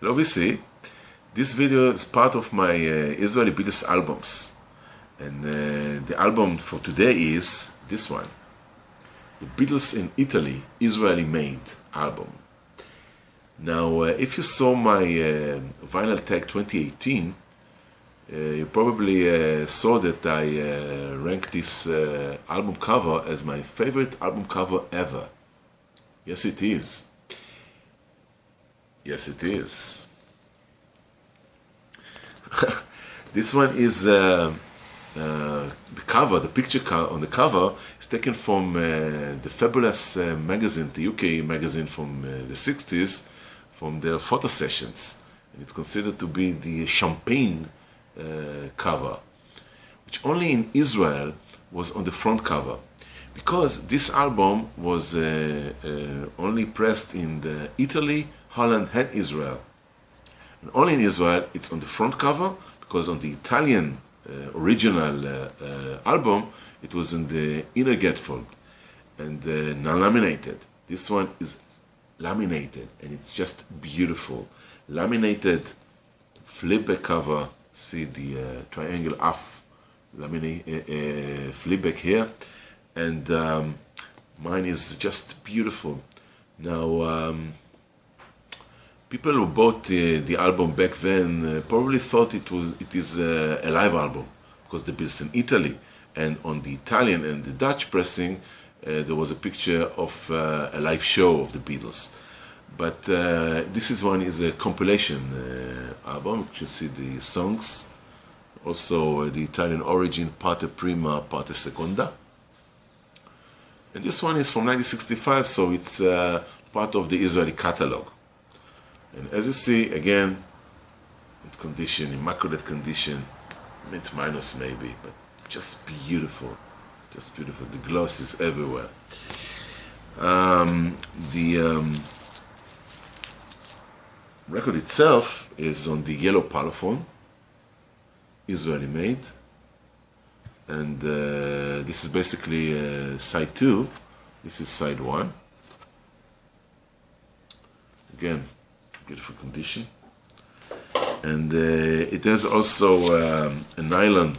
Obviously, this video is part of my Israeli Beatles albums, and the album for today is this one, the Beatles in Italy, Israeli-made album. Now, if you saw my Vinyl Tag 2018, you probably saw that I ranked this album cover as my favorite album cover ever. Yes, it is. Yes, it is. This one is the cover, the picture on the cover is taken from the Fabulous magazine, the UK magazine from the 60s, from their photo sessions. And it's considered to be the champaign cover, which only in Israel was on the front cover, because this album was only pressed in Italy, Holland and Israel. And only in Israel it's on the front cover, because on the Italian original album it was in the inner gatefold and non-laminated. This one is laminated and it's just beautiful. Laminated flipback cover. See the triangle half laminate flipback here, and mine is just beautiful. Now, people who bought the album back then probably thought it is a live album, because the Beatles in Italy, and on the Italian and the Dutch pressing there was a picture of a live show of the Beatles. But this one is a compilation album. You see the songs, also the Italian origin, parte prima, parte seconda. And this one is from 1965, so it's part of the Israeli catalog. And as you see, again, condition, immaculate condition, mint minus maybe, but just beautiful, just beautiful. The gloss is everywhere. The record itself is on the yellow Parlophone, Israeli made, and this is basically side 2, this is side 1. Again, beautiful condition, and it has also a nylon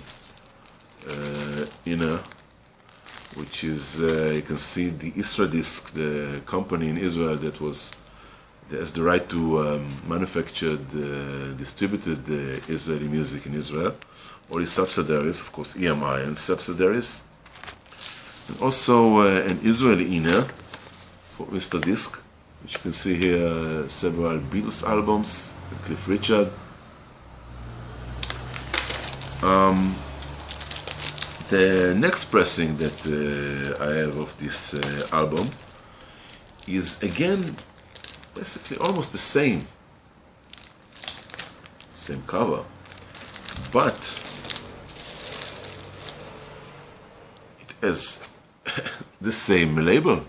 inner, which is, you can see the Isradisc, the company in Israel that has the right to manufacture, distributed Israeli music in Israel, or its subsidiaries, of course EMI and subsidiaries, and also an Israeli inner for Mr. Disc, which you can see here several Beatles albums, Cliff Richard. The next pressing that I have of this album is again basically almost the same cover, but it has the same label.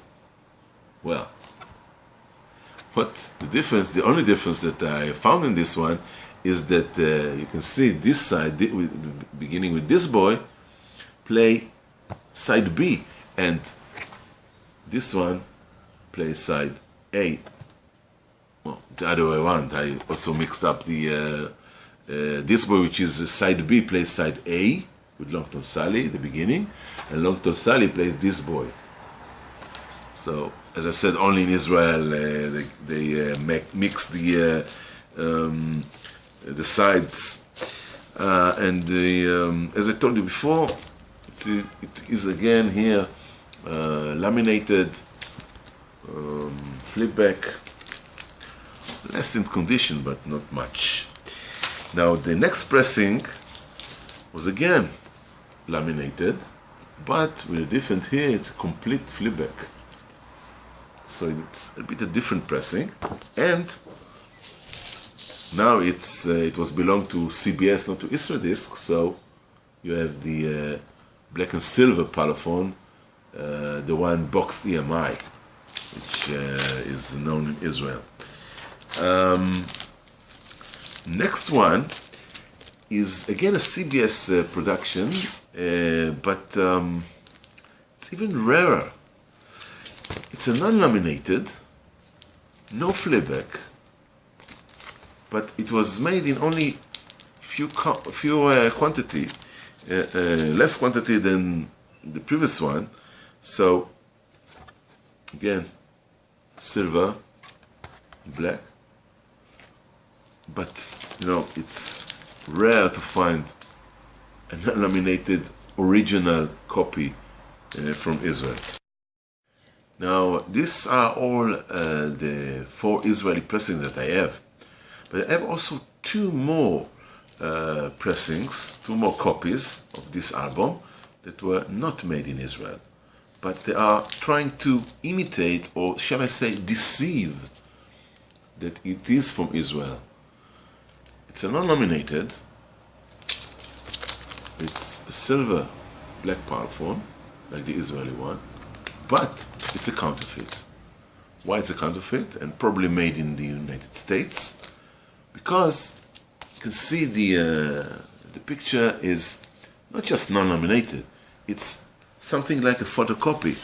Well, what the difference, the only difference that I found in this one is that you can see this side, beginning with this boy, play side B, and this one plays side A. Well, the other way around. I also mixed up the this boy, which is side B, plays side A with Long Tall Sally at the beginning, and Long Tall Sally plays this boy. So, as I said, only in Israel they mix the sides, and as I told you before, it is again here laminated, flipback, less in condition, but not much. Now the next pressing was again laminated, but with a different here, it's a complete flipback. So it's a bit a different pressing, and now it was belonged to CBS, not to Isradisc, so you have the black and silver Parlophone, the one boxed EMI, which is known in Israel. Next one is again a CBS production, but it's even rarer. It's a non-laminated, no flipback, but it was made in only few quantity, less quantity than the previous one. So again, silver, black, but you know, it's rare to find a laminated original copy from Israel. Now, these are all the 4 Israeli pressings that I have, but I have also 2 more pressings, 2 more copies of this album that were not made in Israel, but they are trying to imitate, or shall I say deceive, that it is from Israel. It's a non-laminated, it's a silver black parlophone, like the Israeli one, but it's a counterfeit. Why it's a counterfeit? And probably made in the United States, because you can see the picture is not just non-laminated, it's something like a photocopy.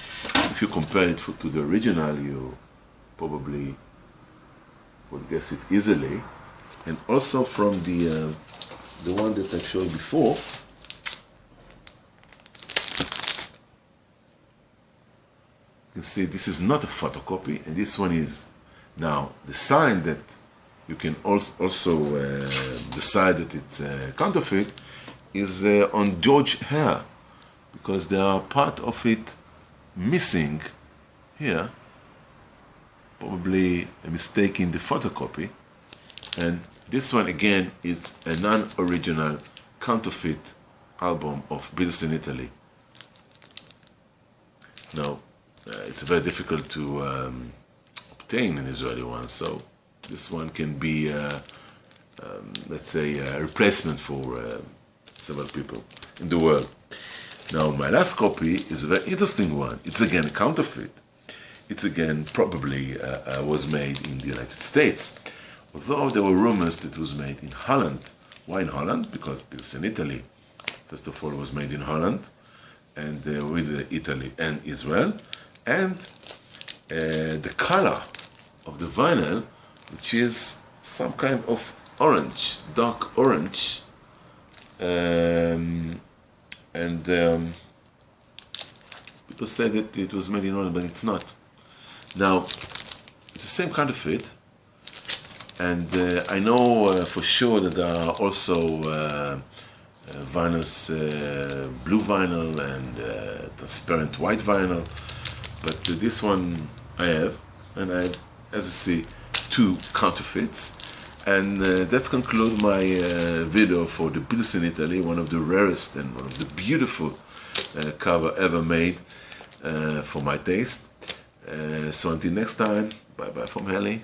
If you compare it to the original, you probably would guess it easily. And also from the one that I showed before, you can see this is not a photocopy, and this one is. Now, the sign that you can also decide that it's a counterfeit is on George hair, because there are part of it missing here, probably a mistake in the photocopy. And this one again is a non-original counterfeit album of Beatles in Italy. Now, it's very difficult to obtain an Israeli one, so this one can be, let's say, a replacement for several people in the world. Now, my last copy is a very interesting one. It's again a counterfeit. It's again probably was made in the United States, although there were rumors that it was made in Holland. Why in Holland? Because it's in Italy. First of all, it was made in Holland, and with Italy and Israel. And the color of the vinyl, which is some kind of orange, dark orange, and people say that it was made in Holland, but it's not. Now, it's the same counterfeit, and I know for sure that there are also vinyls, blue vinyl and transparent white vinyl, but this one I have, and I have, as you see, 2 counterfeits. And that's conclude my video for the Beatles in Italy, one of the rarest and one of the beautiful cover ever made for my taste. So until next time, bye bye from Heli.